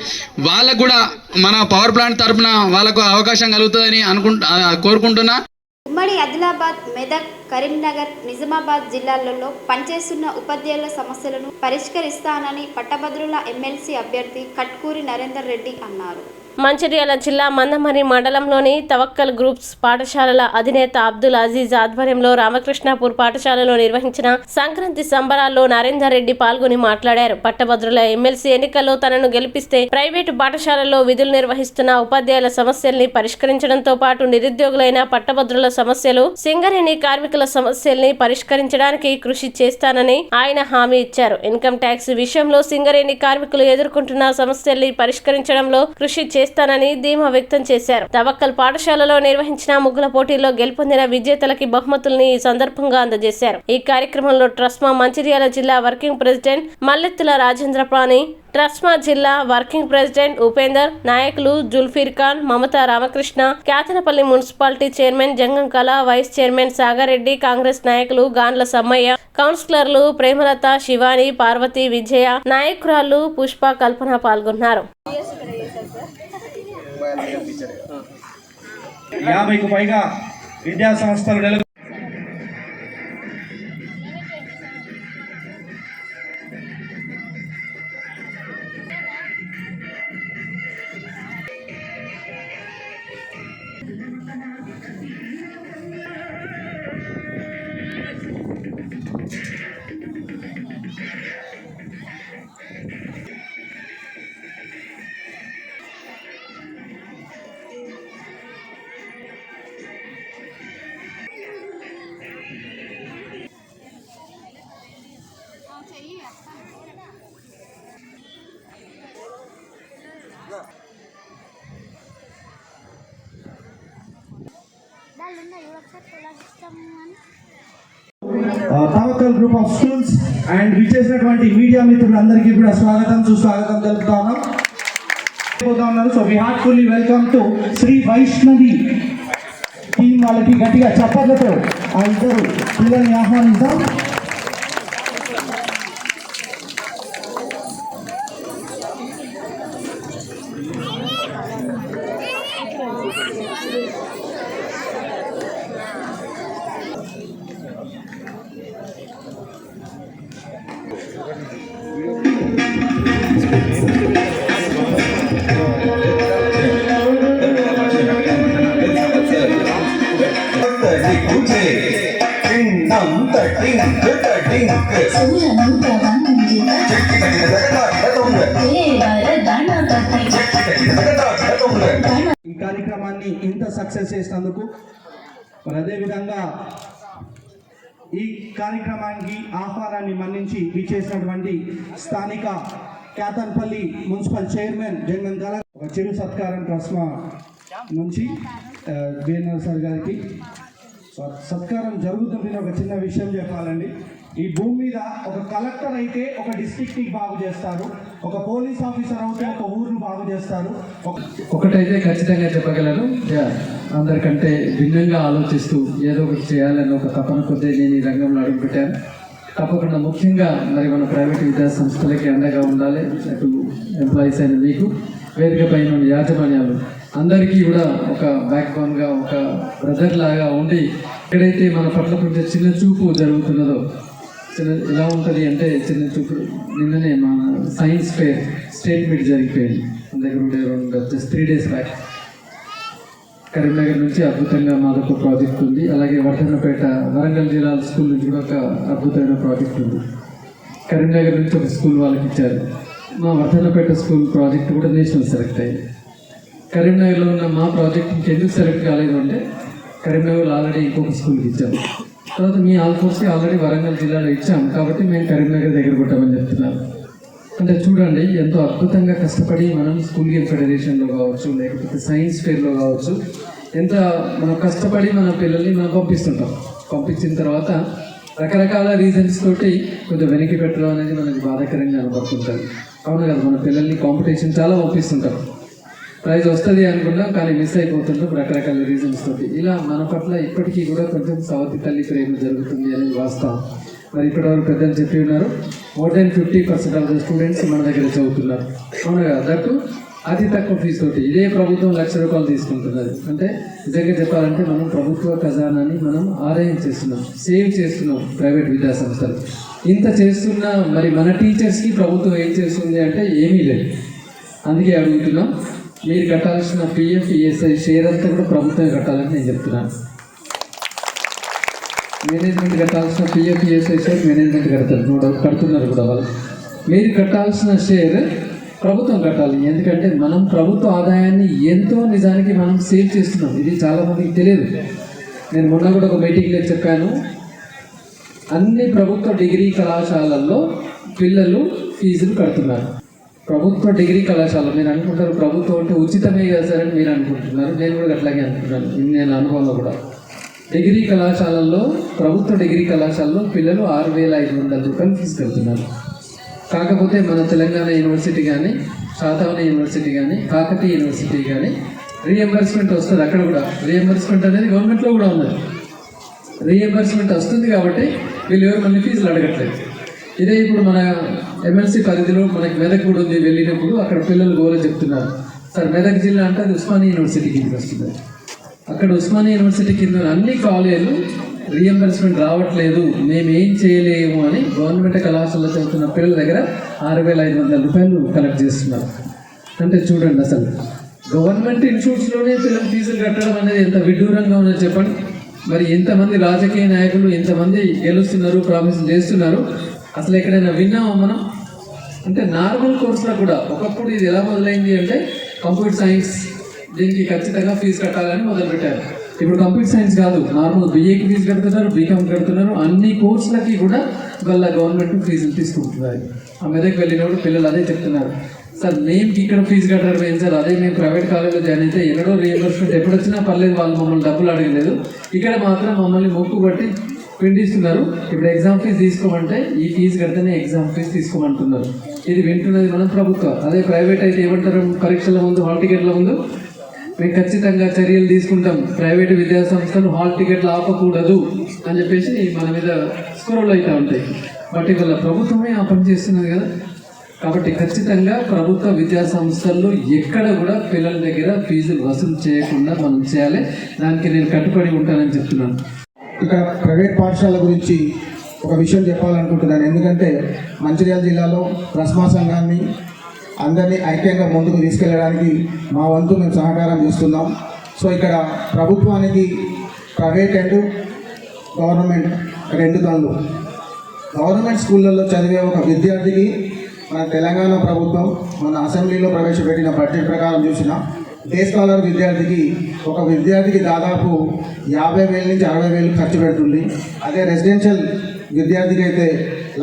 Speaker 10: వాళ్ళకు కూడా మన పవర్ ప్లాంట్ తరఫున వాళ్ళకు అవకాశం కలుగుతుందని కోరుకుంటున్నా.
Speaker 1: ఉమ్మడి ఆదిలాబాద్, మెదక్, కరీంనగర్, నిజామాబాద్ జిల్లాలలో పనిచేస్తున్న ఉపాధ్యాయుల సమస్యలను పరిష్కరిస్తానని పట్టభద్రుల ఎమ్మెల్సీ అభ్యర్థి కట్కూరి నరేందర్ రెడ్డి అన్నారు.
Speaker 2: మంచిర్యాల జిల్లా మందమరి మండలంలోని తవక్కల్ గ్రూప్స్ పాఠశాలల అధినేత అబ్దుల్ అజీజ్ ఆధ్వర్యంలో రామకృష్ణాపూర్ పాఠశాలలో నిర్వహించిన సంక్రాంతి సంబరాల్లో నరేందర్ రెడ్డి పాల్గొని మాట్లాడారు. పట్టభద్రుల ఎమ్మెల్సీ ఎన్నికల్లో తనను గెలిపిస్తే ప్రైవేటు పాఠశాలల్లో విధులు నిర్వహిస్తున్న ఉపాధ్యాయుల సమస్యల్ని పరిష్కరించడంతో పాటు నిరుద్యోగులైన పట్టభద్రుల సమస్యలు, సింగరేణి కార్మికుల సమస్యల్ని పరిష్కరించడానికి కృషి చేస్తానని ఆయన హామీ ఇచ్చారు. ఇన్కమ్ ట్యాక్స్ విషయంలో సింగరేణి కార్మికులు ఎదుర్కొంటున్న సమస్యల్ని పరిష్కరించడంలో కృషి చేస్తానని ధీమా వ్యక్తం చేశారు. తవక్కల్ పాఠశాలలో నిర్వహించిన ముగ్గుల పోటీల్లో గెలుపొందిన విజేతలకి బహుమతుల్ని ఈ సందర్భంగా అందజేశారు. ఈ కార్యక్రమంలో ట్రస్మా మంచిర్యాల జిల్లా వర్కింగ్ ప్రెసిడెంట్ మల్లెత్తుల రాజేంద్రపాణి, ట్రస్మా జిల్లా వర్కింగ్ ప్రెసిడెంట్ ఉపేందర్, నాయకులు జుల్ఫీర్ ఖాన్, మమతా రామకృష్ణ, కేతనపల్లి మున్సిపాలిటీ చైర్మన్ జంగం కళ, వైస్ చైర్మన్ సాగరెడ్డి, కాంగ్రెస్ నాయకులు గాండ్ల సమ్మయ్య, కౌన్సిలర్లు ప్రేమలత, శివాని, పార్వతి, విజయ, నాయకురాలు పుష్ప, కల్పన పాల్గొన్నారు.
Speaker 11: 50కు పైగా విద్యా సంస్థలు Tawakkal group of schools and విచ్చేసినటువంటి మీడియా మిత్రులందరికీ కూడా స్వాగతం సుస్వాగతం తెలుపుతా ఉన్నాం. So we heartfully welcome to Shri Vaishnavi team వాళ్ళకి గట్టిగా చప్పట్లతో ఆ ఇద్దరు పిల్లల్ని ఆహ్వానిద్దాం. ఈ కార్యక్రమాన్ని ఇంత సక్సెస్ చేసినందుకు మరి అదేవిధంగా ఈ కార్యక్రమానికి ఆహ్వానాన్ని మన్నించి విచ్చేసినటువంటి స్థానిక కేతన్పల్లి మున్సిపల్ చైర్మన్ జంగం గల ఒక చిరు సత్కారం ట్రస్మా నుంచి వేణర్ సార్ గారికి సత్కారం జరుగుతుంది. ఒక చిన్న విషయం చెప్పాలండి, ఈ భూమి మీద ఒక కలెక్టర్ అయితే ఒక డిస్ట్రిక్ట్ని బాగు చేస్తారు, ఒక పోలీస్ ఆఫీసర్ అయితే ఒక ఊరును బాగు చేస్తారు.
Speaker 10: ఒకటైతే ఖచ్చితంగా చెప్పగలను, అందరికంటే భిన్నంగా ఆలోచిస్తూ ఏదో ఒకటి చేయాలని ఒక తపన కొద్దీ నేను ఈ రంగంలో అడుగుపెట్టాను. తప్పకుండా ముఖ్యంగా మరి మన ప్రైవేట్ విద్యా సంస్థలకి అండగా ఉండాలి. అటు ఎంప్లాయీస్ అయిన మీకు, వేదిక పైన యాజమాన్యాలు అందరికీ కూడా ఒక బ్యాక్ బోన్గా, ఒక బ్రదర్ లాగా ఉండి ఎక్కడైతే మన పట్ల కొంచెం చిన్న చూపు జరుగుతున్నదో, ఎలా ఉంటుంది అంటే చిన్న చూపు. నిన్ననే మన సైన్స్ ఫేర్ స్టేట్ మీట్ జరిగిపోయింది మన దగ్గర ఉండే జస్ట్ 3 days బ్యాక్. కరీంనగర్ నుంచి అద్భుతంగా మాదొక ప్రాజెక్ట్ ఉంది, అలాగే వర్ధన్నపేట వరంగల్ జిల్లా స్కూల్ నుంచి కూడా ఒక అద్భుతమైన ప్రాజెక్ట్ ఉంది. కరీంనగర్ నుంచి ఒక స్కూల్ వాళ్ళకి ఇచ్చారు. మా వర్ధన్నపేట స్కూల్ ప్రాజెక్ట్ కూడా నేషనల్ సెలెక్ట్ అయ్యింది. కరీంనగర్లో ఉన్న మా ప్రాజెక్ట్ ఇంకెందుకు సెలెక్ట్ కాలేదు అంటే కరీంనగర్లో ఆల్రెడీ ఇంకొక స్కూల్కి ఇచ్చాము. తర్వాత మీ ఆల్ఫోర్స్కి ఆల్రెడీ వరంగల్ జిల్లాలో ఇచ్చాము కాబట్టి మేము కరీంనగర్ దగ్గర కొట్టామని చెప్తున్నాను. అంటే చూడండి ఎంతో అద్భుతంగా కష్టపడి మనం స్కూల్ గేమ్ ఫెడరేషన్లో కావచ్చు, లేకపోతే సైన్స్ ఫేర్లో కావచ్చు, ఎంత మనం కష్టపడి మన పిల్లల్ని మనం పంపిస్తుంటాం. పంపించిన తర్వాత రకరకాల రీజన్స్ తోటి కొంచెం వెనక్కి పెట్టడం అనేది మనకి బాధాకరంగా అనిపిస్తుంటుంది. అవును కదా, మన పిల్లల్ని కాంపిటీషన్ చాలా పంపిస్తుంటాం, ప్రైజ్ వస్తుంది అనుకున్నాం కానీ మిస్ అయిపోతుంటాం రకరకాల రీజన్స్ తోటి. ఇలా మన పట్ల ఇప్పటికీ కూడా కొంచెం సవతి తల్లి ప్రేమ జరుగుతుంది అనేది వాస్తవం. మరి ఇప్పటివరకు పెద్దలు చెప్పి ఉన్నారు, more than 50% of the students మన దగ్గర చదువుతున్నారు. అవును కదా, దట్టు అతి తక్కువ ఫీజు తోటి. ఇదే ప్రభుత్వం ₹1,00,000 తీసుకుంటున్నది. అంటే నిజంగా చెప్పాలంటే మనం ప్రభుత్వ ఖజానాన్ని మనం ఆదాయం చేస్తున్నాం, సేవ్ చేస్తున్నాం ప్రైవేట్ విద్యా సంస్థలు. ఇంత చేస్తున్నా మరి మన టీచర్స్కి ప్రభుత్వం ఏం చేస్తుంది అంటే ఏమీ లేదు. అందుకే అడుగుతున్నాం, మీరు కట్టాల్సిన PF ESI షేర్ అంతా కూడా ప్రభుత్వమే కట్టాలని నేను చెప్తున్నాను. మేనేజ్మెంట్ కట్టాల్సిన PF ESI షేర్ మేనేజ్మెంట్ కడుతున్నారు కూడా వాళ్ళు. మీరు కట్టాల్సిన షేర్ ప్రభుత్వం కట్టాలి. ఎందుకంటే మనం ప్రభుత్వ ఆదాయాన్ని ఎంతో నిజానికి మనం సేవ్ చేస్తున్నాం. ఇది చాలామందికి తెలియదు. నేను మొన్న కూడా ఒక మీటింగ్లో చెప్పాను, అన్ని ప్రభుత్వ డిగ్రీ కళాశాలల్లో పిల్లలు ఫీజులు కడుతున్నారు. ప్రభుత్వ డిగ్రీ కళాశాల మీరు అనుకుంటారు ప్రభుత్వం అంటే ఉచితమే కదా సార్ అని మీరు అనుకుంటున్నారు. నేను కూడా అట్లాగే అనుకుంటున్నాను. నేను అనుభవంలో కూడా డిగ్రీ కళాశాలల్లో, ప్రభుత్వ డిగ్రీ కళాశాలలో పిల్లలు ₹6,500 ఫీజు కడుతున్నారు. కాకపోతే మన తెలంగాణ యూనివర్సిటీ కానీ, శాతవన యూనివర్సిటీ కానీ, కాకతీయ యూనివర్సిటీ కానీ రీఎంబర్స్మెంట్ వస్తుంది. అక్కడ కూడా రీఎంబర్స్మెంట్ అనేది గవర్నమెంట్లో కూడా ఉన్నది. రీఎంబర్స్మెంట్ వస్తుంది కాబట్టి వీళ్ళు ఎవరు మళ్ళీ ఫీజులు అడగట్లేదు. ఇదే ఇప్పుడు మన MLC పరిధిలో మనకి మెదక్ కూడా ఉంది. వెళ్ళినప్పుడు అక్కడ పిల్లలు గోల చెప్తున్నారు, సార్ మెదక్ జిల్లా అంటే అది ఉస్మానియా యూనివర్సిటీ కింద వస్తుంది. అక్కడ ఉస్మానియా యూనివర్సిటీ కింద అన్ని కాలేజీలు రీఎంబర్స్మెంట్ రావట్లేదు, మేమేం చేయలేము అని గవర్నమెంట్ కళాశాలలో చదువుతున్న పిల్లల దగ్గర ₹6,500 కలెక్ట్ చేస్తున్నారు. అంటే చూడండి, అసలు గవర్నమెంట్ ఇన్స్టిట్యూట్స్లోనే పిల్లలు ఫీజులు కట్టడం అనేది ఎంత విడ్డూరంగా ఉన్నది చెప్పండి. మరి ఎంతమంది రాజకీయ నాయకులు ఎంతమంది గెలుస్తున్నారు, ప్రామిస్ చేస్తున్నారు, అసలు ఎక్కడైనా విన్నామా మనం? అంటే నార్మల్ కోర్సులో కూడా ఒకప్పుడు ఇది ఎలా మొదలైంది అంటే కంప్యూటర్ సైన్స్ దీనికి ఖచ్చితంగా ఫీజు కట్టాలని మొదలుపెట్టారు. ఇప్పుడు కంప్యూటర్ సైన్స్ కాదు, నార్మల్ BAకి ఫీజు కడుతున్నారు, BCom కడుతున్నారు, అన్ని కోర్సులకి కూడా వాళ్ళ గవర్నమెంట్ ఫీజులు తీసుకుంటున్నారు. ఆ మెదక్ వెళ్ళినప్పుడు పిల్లలు అదే చెప్తున్నారు, సార్ మేము ఇక్కడ ఫీజు కట్టడం ఏం సార్, అదే మేము ప్రైవేట్ కాలేజ్లో జాయిన్ అయితే ఎన్నడో రీఎంబర్స్మెంట్ ఎప్పుడు వచ్చినా పర్లేదు, వాళ్ళు మమ్మల్ని డబ్బులు అడగలేదు. ఇక్కడ మాత్రం మమ్మల్ని మొక్కు బట్టి పిండిస్తున్నారు. ఇప్పుడు ఎగ్జామ్ ఫీజు తీసుకోమంటే ఈ ఫీజు కడితేనే ఎగ్జామ్ ఫీజు తీసుకోమంటున్నారు. ఇది వింటున్నది మనం ప్రభుత్వం. అదే ప్రైవేట్ అయితే ఏమంటారు, పరీక్షల ముందు హాల్ టికెట్ల ముందు మేము ఖచ్చితంగా చర్యలు తీసుకుంటాం, ప్రైవేటు విద్యా సంస్థలు హాల్ టికెట్లు ఆపకూడదు అని చెప్పేసి మన మీద స్క్రోల్ అవుతూ ఉంటాయి. బట్ ఇవాళ ప్రభుత్వమే ఆ పని చేస్తున్నది కదా. కాబట్టి ఖచ్చితంగా ప్రభుత్వ విద్యా సంస్థల్లో ఎక్కడ కూడా పిల్లల దగ్గర ఫీజులు వసూలు చేయకుండా మనం చేయాలి. దానికి నేను కట్టుబడి ఉంటానని చెప్తున్నాను.
Speaker 11: ఇక్కడ ప్రైవేట్ పాఠశాల గురించి ఒక విషయం చెప్పాలనుకుంటున్నాను. ఎందుకంటే మంచిర్యాల జిల్లాలో ప్రస్మా సంఘాన్ని అందరినీ ఐక్యంగా ముందుకు తీసుకెళ్ళడానికి మా వంతు మేము సహకారం చేస్తున్నాం. సో ఇక్కడ ప్రభుత్వానికి ప్రైవేట్ అండ్ గవర్నమెంట్ రెండు దాళ్ళు. గవర్నమెంట్ స్కూళ్ళల్లో చదివే ఒక విద్యార్థికి మన తెలంగాణ ప్రభుత్వం మన అసెంబ్లీలో ప్రవేశపెట్టిన బడ్జెట్ ప్రకారం చూసిన డే స్కాలర్ విద్యార్థికి దాదాపు 50,000 నుంచి 60,000 ఖర్చు పెడుతుంది. అదే రెసిడెన్షియల్ విద్యార్థికి అయితే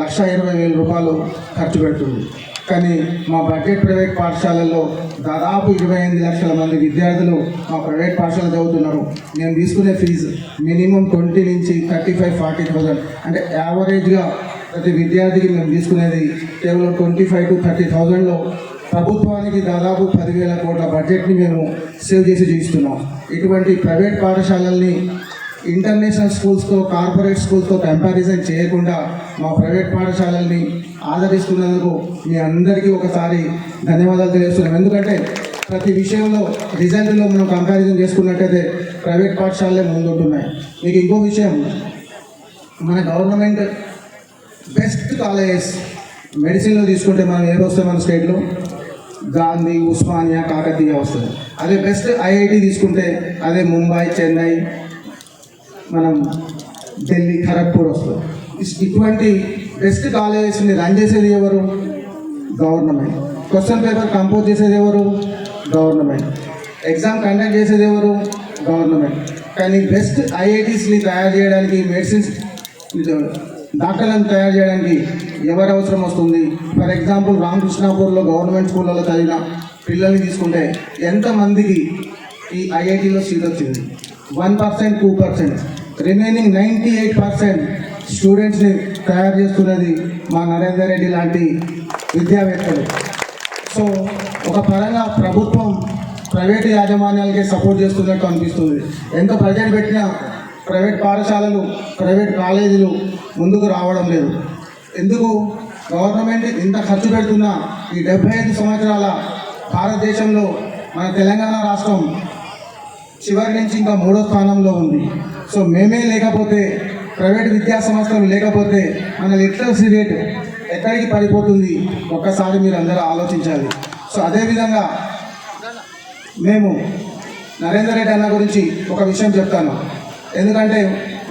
Speaker 11: 1,20,000 రూపాయలు ఖర్చు పెడుతుంది. కానీ మా బడ్జెట్ ప్రైవేట్ పాఠశాలల్లో దాదాపు 28 లక్షల మంది విద్యార్థులు మా ప్రైవేట్ పాఠశాల చదువుతున్నారు. మేము తీసుకునే ఫీజు మినిమం 20 నుంచి 35-40,000, అంటే యావరేజ్గా ప్రతి విద్యార్థికి మేము తీసుకునేది కేవలం 25,000 to 30,000లో ప్రభుత్వానికి దాదాపు 10,000 కోట్ల బడ్జెట్ని మేము సేవ్ చేసి చూపిస్తున్నాం. ఇటువంటి ప్రైవేట్ పాఠశాలల్ని ఇంటర్నేషనల్ స్కూల్స్తో, కార్పొరేట్ స్కూల్స్తో కంపారిజన్ చేయకుండా మా ప్రైవేట్ పాఠశాలల్ని ఆదరిస్తున్నందుకు మీ అందరికీ ఒకసారి ధన్యవాదాలు తెలియజేస్తున్నాం. ఎందుకంటే ప్రతి విషయంలో రిజల్ట్లో మనం కంపారిజన్ చేసుకున్నట్టయితే ప్రైవేట్ పాఠశాలలే ముందుంటున్నాయి. మీకు ఇంకో విషయం, మన గవర్నమెంట్ బెస్ట్ కాలేజెస్ మెడిసిన్లో తీసుకుంటే మనం ఏది వస్తాయి మన స్టేట్లో, గాంధీ, ఉస్మానియా, కాకతీయ వస్తుంది. అదే బెస్ట్ ఐఐటి తీసుకుంటే అదే ముంబై, చెన్నై, మనం ఢిల్లీ, ఖరగ్పూర్ వస్తుంది. ఇటువంటి బెస్ట్ కాలేజెస్ని రన్ చేసేది ఎవరు? గవర్నమెంట్. క్వశ్చన్ పేపర్ కంపోజ్ చేసేది ఎవరు? గవర్నమెంట్. ఎగ్జామ్ కండక్ట్ చేసేది ఎవరు? గవర్నమెంట్. కానీ బెస్ట్ ఐఐటీస్ని తయారు చేయడానికి, మెడిసిన్స్ డాక్టర్లను తయారు చేయడానికి ఎవరు అవసరం వస్తుంది? ఫర్ ఎగ్జాంపుల్ రామకృష్ణాపూర్లో గవర్నమెంట్ స్కూళ్ళలో చదివిన పిల్లల్ని తీసుకుంటే ఎంతమందికి ఈ ఐఐటీలో సీట్ వచ్చింది? 1%, 2%. రిమైనింగ్ 98% స్టూడెంట్స్ని తయారు చేస్తున్నది మా నరేందర్ రెడ్డి లాంటి విద్యావేత్తలు. సో ఒక పరంగా ప్రభుత్వం ప్రైవేట్ యాజమాన్యాలకే సపోర్ట్ చేస్తున్నట్టు అనిపిస్తుంది. ఎంత బడ్జెట్ పెట్టినా ప్రైవేట్ పాఠశాలలు, ప్రైవేట్ కాలేజీలు ముందుకు రావడం లేదు. ఎందుకు? గవర్నమెంట్ ఇంత ఖర్చు పెడుతున్నా ఈ 75 సంవత్సరాల భారతదేశంలో మన తెలంగాణ రాష్ట్రం చివరి నుంచి ఇంకా 3వ స్థానంలో ఉంది. సో మేమే లేకపోతే, ప్రైవేట్ విద్యా సంస్థలు లేకపోతే మన లిటరసీ రేట్ ఎక్కడికి పడిపోతుంది ఒక్కసారి మీరు అందరూ ఆలోచించాలి. సో అదేవిధంగా మేము నరేందర్ రెడ్డి అన్న గురించి ఒక విషయం చెప్తాను. ఎందుకంటే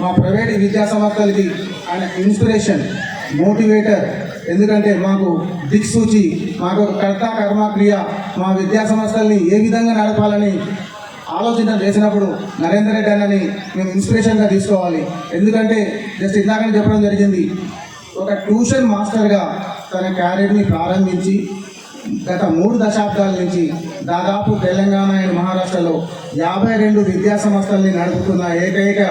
Speaker 11: మా ప్రైవేట్ విద్యా సంస్థలకి ఆయన ఇన్స్పిరేషన్, మోటివేటర్. ఎందుకంటే మాకు దిక్సూచి, మాకు కర్త కర్మ క్రియ, మా విద్యా సంస్థల్ని ఏ విధంగా నడపాలని ఆలోచన చేసినప్పుడు నరేందర్ రెడ్డి అన్నని మేము ఇన్స్పిరేషన్గా తీసుకోవాలి. ఎందుకంటే జస్ట్ ఇందాకనే చెప్పడం జరిగింది, ఒక ట్యూషన్ మాస్టర్గా తన క్యారియర్ని ప్రారంభించి గత 3 దశాబ్దాల నుంచి దాదాపు తెలంగాణ అండ్ మహారాష్ట్రలో 52 విద్యా సంస్థల్ని నడుపుతున్న ఏకైక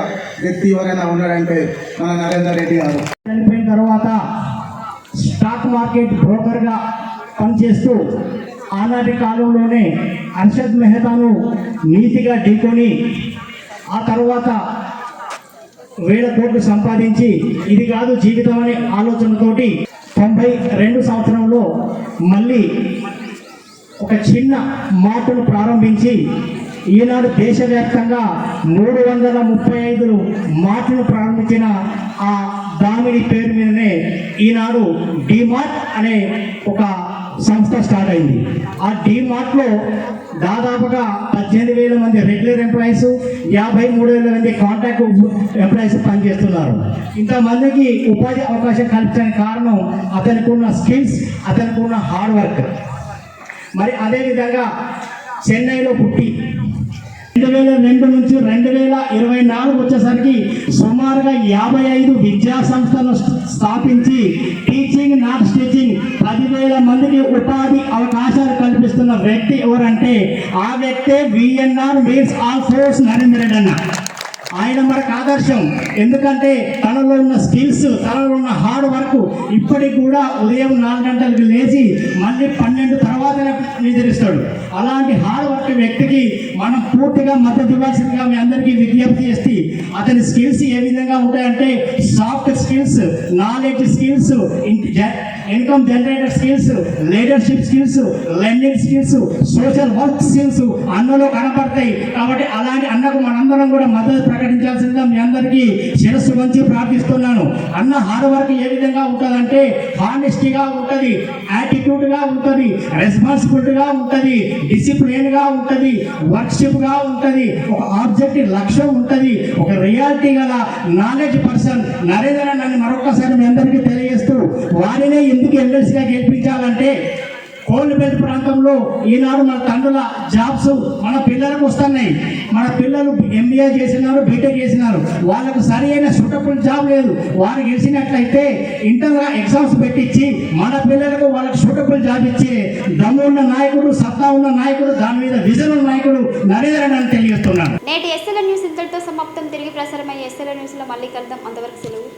Speaker 11: వ్యక్తి ఎవరైనా ఉన్నాడంటే మన నరేందర్ రెడ్డి గారు.
Speaker 12: చనిపోయిన తర్వాత స్టాక్ మార్కెట్ బ్రోకర్గా పనిచేస్తూ ఆనాటి కాలంలోనే అర్షద్ మెహతాను నీతిగా ఢీకొని ఆ తర్వాత 1000 కోట్లు సంపాదించి ఇది కాదు జీవితం అనే ఆలోచనతోటి 92 సంవత్సరంలో మళ్ళీ ఒక చిన్న మార్పును ప్రారంభించి ఈనాడు దేశవ్యాప్తంగా 335 మార్పులు ప్రారంభించిన ఆ దామిని పేరు మీదనే ఈనాడు డిమార్ట్ అనే ఒక సంస్థ స్టార్ట్ అయింది. ఆ డిమార్ట్లో దాదాపుగా 18,000 మంది రెగ్యులర్ ఎంప్లాయీస్, 53,000 మంది కాంట్రాక్ట్ ఎంప్లాయీస్ పనిచేస్తున్నారు. ఇంతమందికి ఉపాధి అవకాశం కల్పించడానికి కారణం అతనికి ఉన్న స్కిల్స్, అతనికి ఉన్న హార్డ్ వర్క్. మరి అదేవిధంగా చెన్నైలో పుట్టి 2002 నుంచి 2024 వచ్చేసరికి సుమారుగా 55 విద్యా సంస్థలను స్థాపించి టీచింగ్ నాట్ టీచింగ్ 10,000 మందికి ఉపాధి అవకాశాలు చేస్తున్న వ్యక్తి ఎవరంటే ఆ వ్యక్తే VNR means all force Narendra Reddy అన్న. ఆయన మనకు ఆదర్శం. ఎందుకంటే తనలో ఉన్న స్కిల్స్, తనలో ఉన్న హార్డ్ వర్క్ ఇప్పటికి కూడా ఉదయం 4 గంటలకు లేచి మళ్ళీ 12 తర్వాతనే నిద్రిస్తాడు. అలాంటి హార్డ్ వర్క్ వ్యక్తికి మనం పూర్తిగా మద్దతు ఇవ్వాల్సిందిగా మీ అందరికీ విజ్ఞప్తి చేసి, అతని స్కిల్స్ ఏ విధంగా ఉంటాయంటే soft skills, knowledge skills, income generator skills, leadership skills, learning skills, social work skills అన్నలో కనపడతాయి. కాబట్టి అలాంటి అన్నకు మనందరం కూడా మద్దతు ప్రకటించాల్సిందిగా మీ అందరికీ శిరస్సు వంచి ప్రార్థిస్తున్నాను. అన్న హార్డ్ వర్క్ ఏ విధంగా ఉంటుందంటే హానెస్టీగా ఉంటుంది, యాటిట్యూడ్గా ఉంటుంది, రెస్పాన్సిబిలిటీగా ఉంటుంది, డిసిప్లిన్గా ఉంటుంది, వర్క్షిప్గా ఉంటుంది, ఒక ఆబ్జెక్టివ్ లక్ష్యం ఉంటుంది, ఒక రియాలిటీ గల నాలెడ్జ్ పర్సన్ నరేంద్ర నన్ను మరొకసారి మీ అందరికీ తెలియజేస్తూ, వారినే ఎందుకు ఎమ్మెల్సీగా గెలిపించాలంటే కోల్బెల్ట్ ప్రాంతంలో ఈనాడు మన తండ్రుల జాబ్స్ మన పిల్లలకు వస్తున్నాయి. మన పిల్లలు ఎంబీఏ చేసినారు, బీటెక్ చేసినారు, వాళ్ళకు సరి అయిన సూటబుల్ జాబ్ లేదు. వారు గెలిచినట్లయితే ఇంటర్గా ఎగ్జామ్స్ పెట్టించి మన పిల్లలకు వాళ్ళకు సూటబుల్ జాబ్ ఇచ్చే దమ్ము ఉన్న నాయకుడు, సత్తా ఉన్న నాయకుడు, దాని మీద విజన్ ఉన్న నాయకుడు నరేంద్ర అని తెలియజేస్తున్నాను.
Speaker 1: నేటి ఎస్ఎల్ఎన్ న్యూస్ ఇంతటితో సమాప్తం. తిరిగి ప్రసారమయ్యే ఎస్ఎల్ఎన్ న్యూస్లో మళ్ళీ కలుద్దాం. అంతవరకు సెలవు.